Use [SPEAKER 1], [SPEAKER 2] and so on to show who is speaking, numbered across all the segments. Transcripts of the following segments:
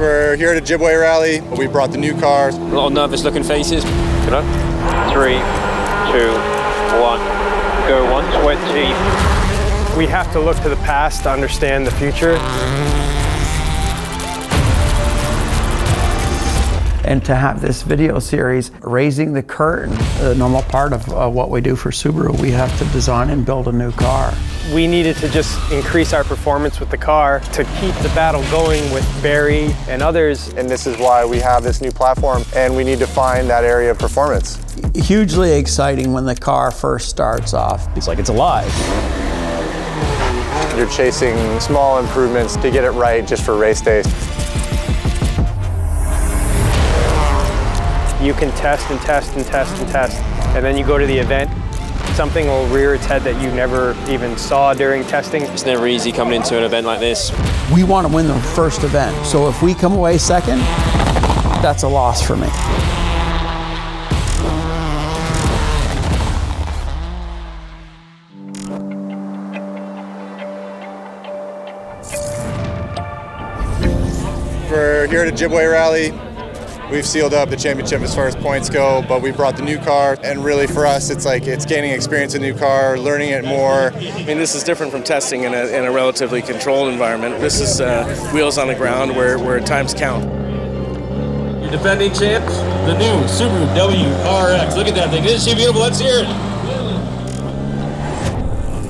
[SPEAKER 1] We're here at Ojibwe Rally. We brought the new car.
[SPEAKER 2] A lot of nervous looking faces.
[SPEAKER 3] Good luck. 3, 2, 1, go 120.
[SPEAKER 4] We have to look to the past to understand the future.
[SPEAKER 5] And to have this video series raising the curtain, a normal part of what we do for Subaru, we have to design and build a new car.
[SPEAKER 4] We needed to just increase our performance with the car to keep the battle going with Barry and others.
[SPEAKER 1] And this is why we have this new platform, and we need to find that area of performance.
[SPEAKER 5] Hugely exciting when the car first starts off.
[SPEAKER 6] It's like it's alive.
[SPEAKER 1] You're chasing small improvements to get it right just for race days.
[SPEAKER 4] You can test and test and test and test, and then you go to the event, something will rear its head that you never even saw during testing.
[SPEAKER 2] It's never easy coming into an event like this.
[SPEAKER 5] We want to win the first event, so if we come away second, that's a loss for me.
[SPEAKER 1] We're here at Ojibwe Rally. We've sealed up the championship as far as points go, but we brought the new car, and really for us, it's gaining experience in the new car, learning it more.
[SPEAKER 7] I mean, this is different from testing in a relatively controlled environment. This is wheels on the ground where times count.
[SPEAKER 8] Your defending champs, the new Subaru WRX. Look at that thing. Isn't she beautiful? Let's hear it.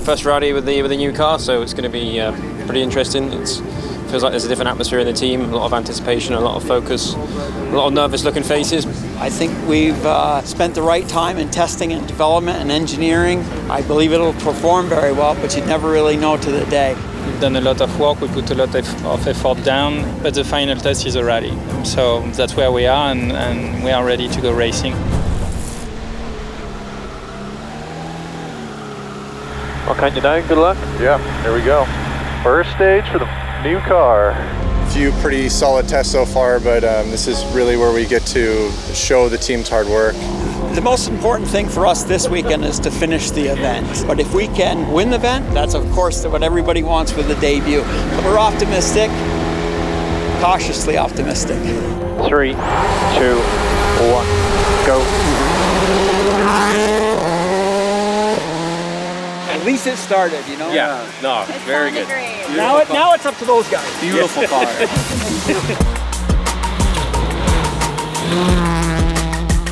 [SPEAKER 2] First rally with the new car, so it's going to be pretty interesting. Feels like there's a different atmosphere in the team, a lot of anticipation, a lot of focus, a lot of nervous looking faces.
[SPEAKER 5] I think we've spent the right time in testing and development and engineering. I believe it'll perform very well, but you never really know to the day.
[SPEAKER 9] We've done a lot of work, we put a lot of effort down, but the final test is a rally. So that's where we are, and we are ready to go racing.
[SPEAKER 3] I'll count you down, good luck.
[SPEAKER 1] Yeah, here we go.
[SPEAKER 3] First stage for the new car.
[SPEAKER 1] A few pretty solid tests so far, but this is really where we get to show the team's hard work.
[SPEAKER 5] The most important thing for us this weekend is to finish the event. But if we can win the event, that's of course what everybody wants with the debut. But we're optimistic, cautiously optimistic.
[SPEAKER 3] 3, 2, 1, go.
[SPEAKER 5] At least it started, you know?
[SPEAKER 8] Yeah, no, very good.
[SPEAKER 4] Now it's up to those guys.
[SPEAKER 8] Beautiful car.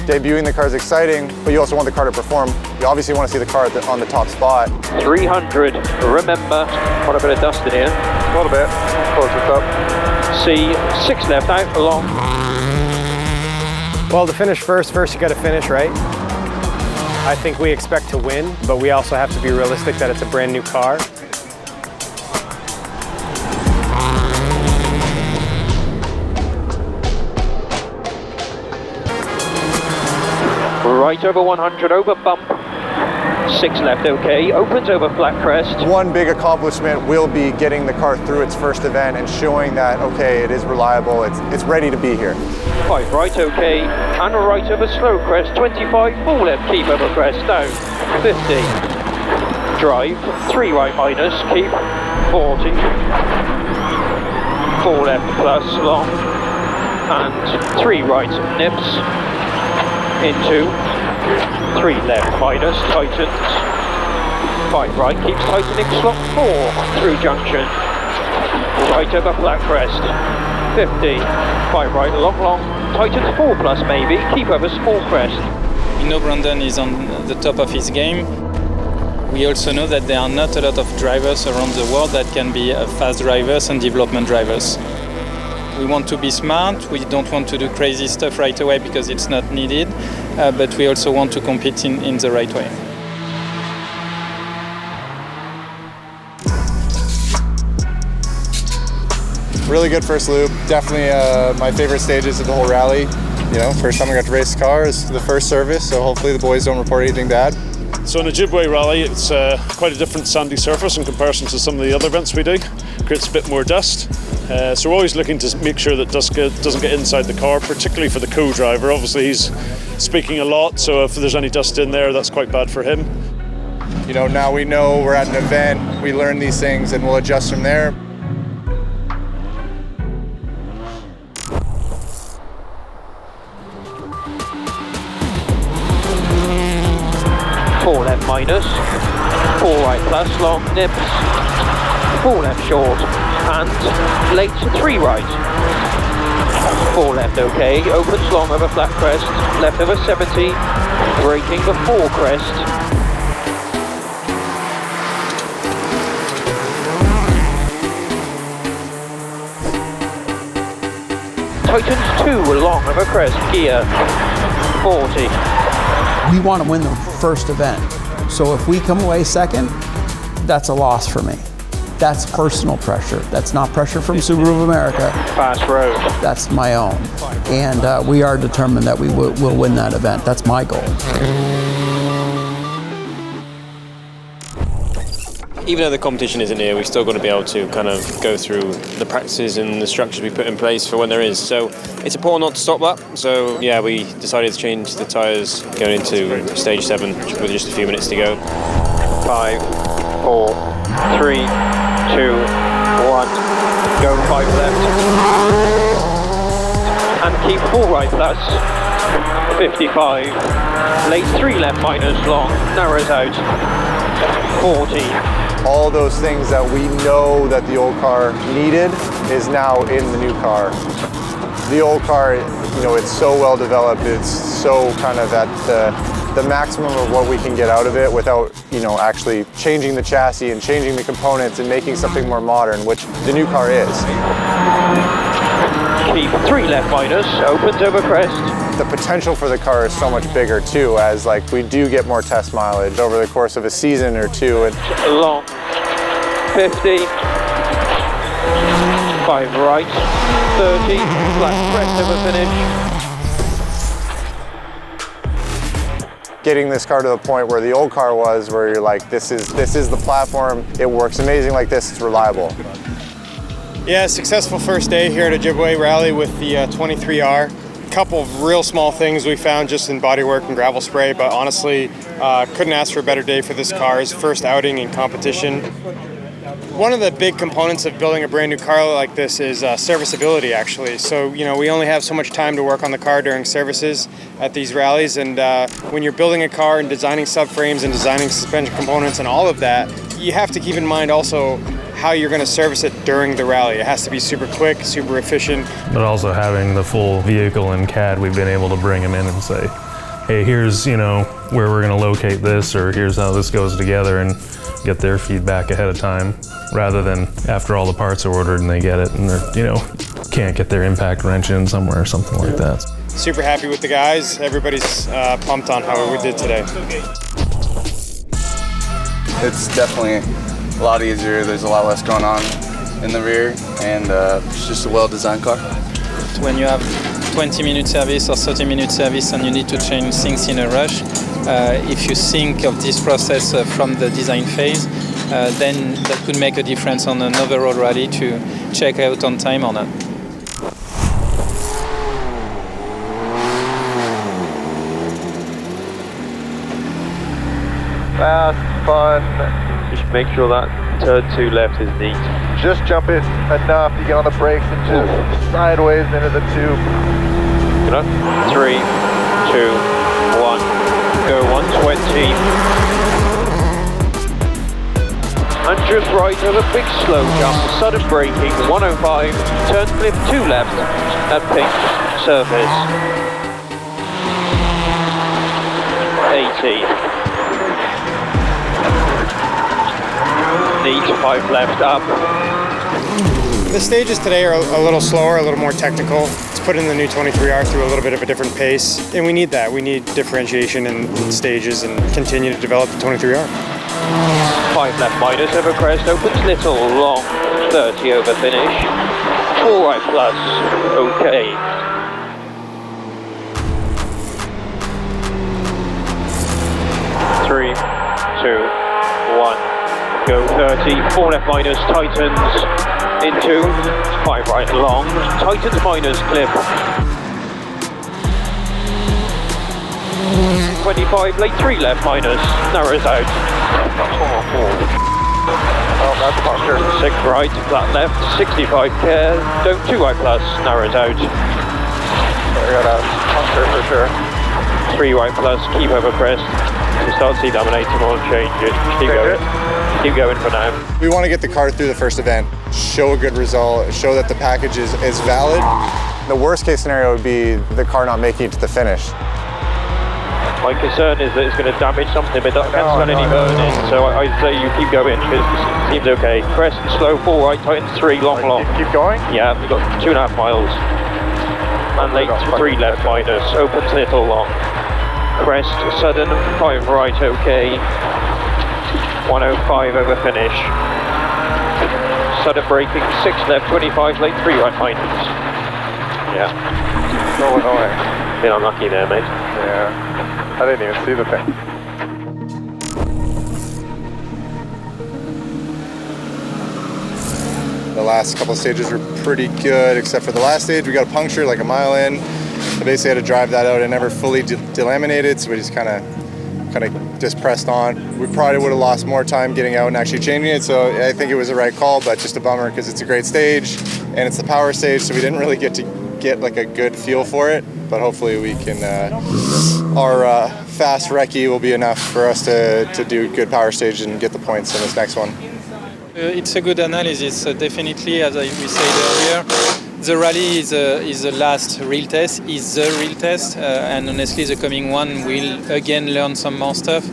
[SPEAKER 1] Debuting the car is exciting, but you also want the car to perform. You obviously want to see the car on the top spot.
[SPEAKER 3] 300, remember, quite a bit of dust in here.
[SPEAKER 1] A little bit, close this up.
[SPEAKER 3] See, 6 left out, along.
[SPEAKER 4] Well, to finish first you got to finish right. I think we expect to win, but we also have to be realistic that it's a brand new car.
[SPEAKER 3] Right over 100, over bump. 6 left, okay. Opens over flat crest.
[SPEAKER 1] One big accomplishment will be getting the car through its first event and showing that, okay, it is reliable, it's ready to be here.
[SPEAKER 3] 5 right, okay. And right over slow crest. 25, 4 left, keep over crest, down. 50. Drive, 3 right minus, keep. 40. 4 left plus, long. And 3 right, nips. Into 3 left minus, tightens. 5 right, keeps tightening, slot 4 through junction. Right over flat crest. 50. 5 right, long, tightens 4 plus maybe, keep over small crest.
[SPEAKER 9] We know Brandon is on the top of his game. We also know that there are not a lot of drivers around the world that can be fast drivers and development drivers. We want to be smart, we don't want to do crazy stuff right away because it's not needed, but we also want to compete in the right way.
[SPEAKER 1] Really good first loop, definitely my favorite stages of the whole rally. You know, first time I got to race the car is the first service, so hopefully the boys don't report anything bad.
[SPEAKER 10] So in a Ojibwe Rally, it's quite a different sandy surface in comparison to some of the other events we do. Creates a bit more dust. So we're always looking to make sure that dust doesn't get inside the car, particularly for the co-driver. Obviously he's speaking a lot, so if there's any dust in there, that's quite bad for him.
[SPEAKER 1] You know, now we know we're at an event, we learn these things and we'll adjust from there.
[SPEAKER 3] minus, 4 right plus, long, nips, 4 left short, and late 3 right. 4 left okay, opens long over flat crest, left over 70, braking before crest. Tightens 2 long over crest, gear 40.
[SPEAKER 5] We want to win the first event. So if we come away second, that's a loss for me. That's personal pressure. That's not pressure from Subaru of America.
[SPEAKER 3] Fast road.
[SPEAKER 5] That's my own. And we are determined that we will win that event. That's my goal.
[SPEAKER 2] Even though the competition isn't here, we've still got to be able to kind of go through the practices and the structures we put in place for when there is. So it's important not to stop that. So yeah, we decided to change the tyres going into stage 7 with just a few minutes to go.
[SPEAKER 3] 5, 4, 3, 2, 1. Go 5 left. And keep 4 right plus. 55. Late 3 left minus, long. Narrows out. 40.
[SPEAKER 1] All those things that we know that the old car needed is now in the new car. The old car, you know, it's so well developed, it's so kind of at the maximum of what we can get out of it without, you know, actually changing the chassis and changing the components and making something more modern, which the new car is.
[SPEAKER 3] Keep 3 left minus, opens over crest.
[SPEAKER 1] The potential for the car is so much bigger too, as like we do get more test mileage over the course of a season or two. And
[SPEAKER 3] long, 50, 5 right, 30, flat crest over finish.
[SPEAKER 1] Getting this car to the point where the old car was, where you're like, this is the platform, it works amazing like this, it's reliable.
[SPEAKER 6] Yeah, successful first day here at Ojibwe Rally with the 23R. Couple of real small things we found just in bodywork and gravel spray, but honestly couldn't ask for a better day for this car's first outing in competition. One of the big components of building a brand new car like this is serviceability, actually. So, you know, we only have so much time to work on the car during services at these rallies, and when you're building a car and designing subframes and designing suspension components and all of that, you have to keep in mind also how you're going to service it during the rally. It has to be super quick, super efficient.
[SPEAKER 11] But also having the full vehicle in CAD, we've been able to bring them in and say, hey, here's, you know, where we're going to locate this, or here's how this goes together, and get their feedback ahead of time, rather than after all the parts are ordered and they get it and they're, you know, can't get their impact wrench in somewhere or something like that.
[SPEAKER 6] Super happy with the guys. Everybody's pumped on how we did today.
[SPEAKER 12] It's definitely a lot easier. There's a lot less going on in the rear, and it's just a well-designed car.
[SPEAKER 9] When you have 20-minute service or 30-minute service and you need to change things in a rush, if you think of this process from the design phase, then that could make a difference on an overall rally to check out on time or not.
[SPEAKER 13] Fast, fun. Just make sure that turn 2 left is neat. Just jump it enough, you get on the brakes and just sideways into the tube.
[SPEAKER 3] Good on. 3, 2, 1. Go 120. And just right over big slow jump, sudden braking, 105, turn flip 2 left, at pink surface. 80. Neat, 5 left up.
[SPEAKER 6] The stages today are a little slower, a little more technical. It's putting the new 23R through a little bit of a different pace, and we need that. We need differentiation in stages and continue to develop the 23R.
[SPEAKER 3] 5 left minus over crest, opens little, long, 30 over finish. 4 right plus, okay. Three, 2, 1. Go 30, 4 left minus, tightens, into, 5 right long, tightens minus, clip. 25, late 3 left minus, narrows out. Oh, that's posture. 6 right, flat left, 65 care, don't 2 right plus, narrows out. We got a posture for sure. 3 right plus, keep over crest. to start C laminating or change it. Keep going for now.
[SPEAKER 1] We want to get the car through the first event, show a good result, show that the package is valid. The worst case scenario would be the car not making it to the finish.
[SPEAKER 3] My concern is that it's going to damage something, but that can't stand any burning, so I'd say you keep going, because it seems okay. Crest, slow, 4 right, tightens 3, long.
[SPEAKER 13] Keep going?
[SPEAKER 3] Yeah, we've got 2.5 miles. And late 3 left minus, opens little long. Crest, sudden, 5 right, okay. 105 over finish. Sudden braking, 6 left, 25 late, 3 right minus. Yeah.
[SPEAKER 13] Oh, no.
[SPEAKER 3] Been unlucky there, mate.
[SPEAKER 13] Yeah. I didn't even see the thing.
[SPEAKER 1] The last couple of stages were pretty good, except for the last stage. We got a puncture like a mile in. I basically had to drive that out. It never fully delaminated, so we just kind of just pressed on. We probably would have lost more time getting out and actually changing it, so I think it was the right call, but just a bummer because it's a great stage and it's the power stage, so we didn't really get to get like a good feel for it, but hopefully we can, our fast recce will be enough for us to do good power stage and get the points in this next one.
[SPEAKER 9] It's a good analysis. Definitely, as we said earlier, the rally is the last real test, and honestly the coming one will again learn some more stuff.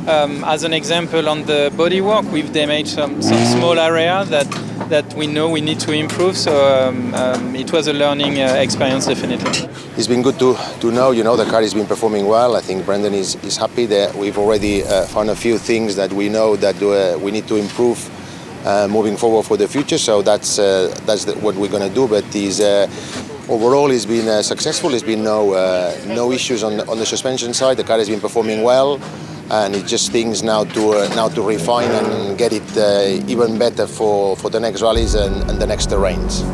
[SPEAKER 9] As an example, on the bodywork, we've damaged some small area that we know we need to improve, so it was a learning experience, definitely.
[SPEAKER 14] It's been good to know, the car has been performing well. I think Brendan is happy that we've already found a few things that we know that we need to improve moving forward for the future, so that's what we're going to do, but overall it's been successful. There's been no issues on the suspension side. The car has been performing well, and it's just things now to refine and get it even better for the next rallies and the next terrains.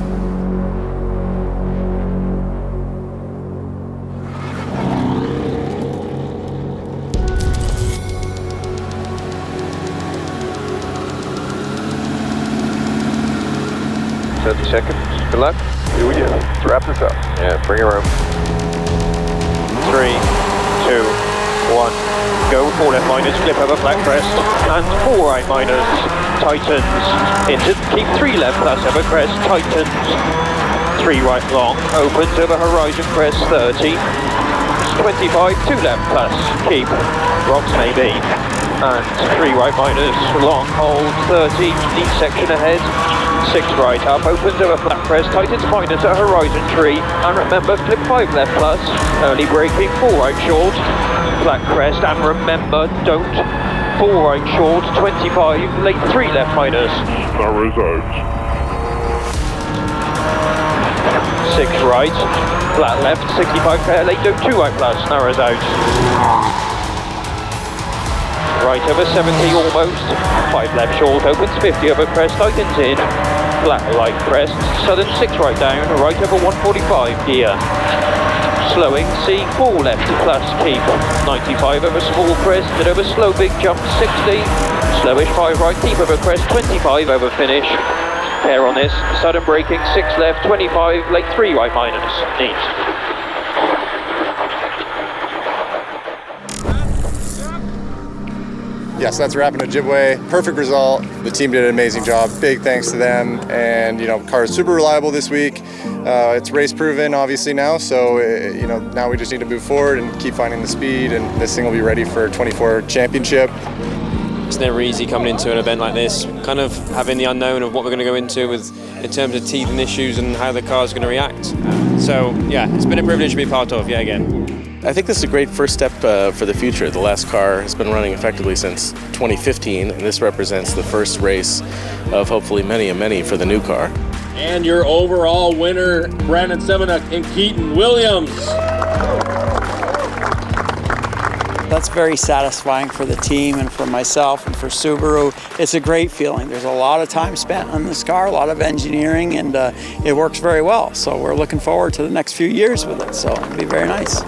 [SPEAKER 13] Seconds. Good luck. Here we go. Let's wrap this up. Yeah, bring it around.
[SPEAKER 3] 3, 2, 1. Go. 4 left minus, flip over flat crest, and 4 right minus. Tightens. Into keep 3 left plus over crest. Tightens. 3 right long. Opens over horizon crest 30. 25. 2 left plus. Keep. Rocks maybe. And 3 right minus. Long hold 30. Neat section ahead. 6 right up, opens over flat crest, tightens minus at horizon tree, and remember flip 5 left plus, early braking, 4 right short, flat crest, and remember don't, 4 right short, 25, late 3 left minus.
[SPEAKER 15] Narrows out.
[SPEAKER 3] 6 right, flat left, 65 pair, late don't 2 right plus, narrows out. Right over 70 almost, 5 left short, opens 50 over crest, tightens in, flat right crest, sudden 6 right down, right over 145 gear. Slowing, C, 4 left plus keep, 95 over small crest, mid over slow big jump 60, slowish 5 right, keep over crest, 25 over finish. Pair on this, sudden braking 6 left, 25, late 3 right minus, neat.
[SPEAKER 1] Yes, that's a wrap in Ojibwe. Perfect result. The team did an amazing job. Big thanks to them. And car is super reliable this week. It's race proven obviously now, so now we just need to move forward and keep finding the speed, and this thing will be ready for 24 championship.
[SPEAKER 2] It's never easy coming into an event like this, kind of having the unknown of what we're going to go into in terms of teething issues and how the car's going to react. So yeah, it's been a privilege to be part of yet again.
[SPEAKER 7] I think this is a great first step for the future. The last car has been running effectively since 2015, and this represents the first race of hopefully many and many for the new car.
[SPEAKER 8] And your overall winner, Brandon Semenuk and Keaton Williams.
[SPEAKER 5] That's very satisfying for the team and for myself and for Subaru. It's a great feeling. There's a lot of time spent on this car, a lot of engineering, and it works very well. So we're looking forward to the next few years with it, so it'll be very nice.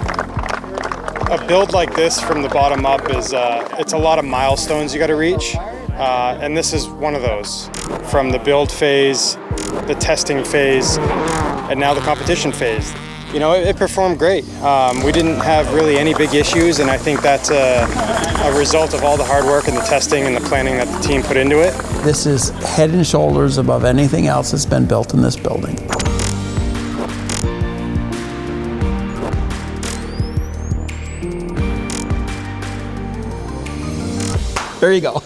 [SPEAKER 6] A build like this from the bottom up is, it's a lot of milestones you got to reach, and this is one of those. From the build phase, the testing phase, and now the competition phase. you know, it performed great. We didn't have really any big issues, and I think that's a result of all the hard work and the testing and the planning that the team put into it.
[SPEAKER 15] This is head and shoulders above anything else that's been built in this building. There you go.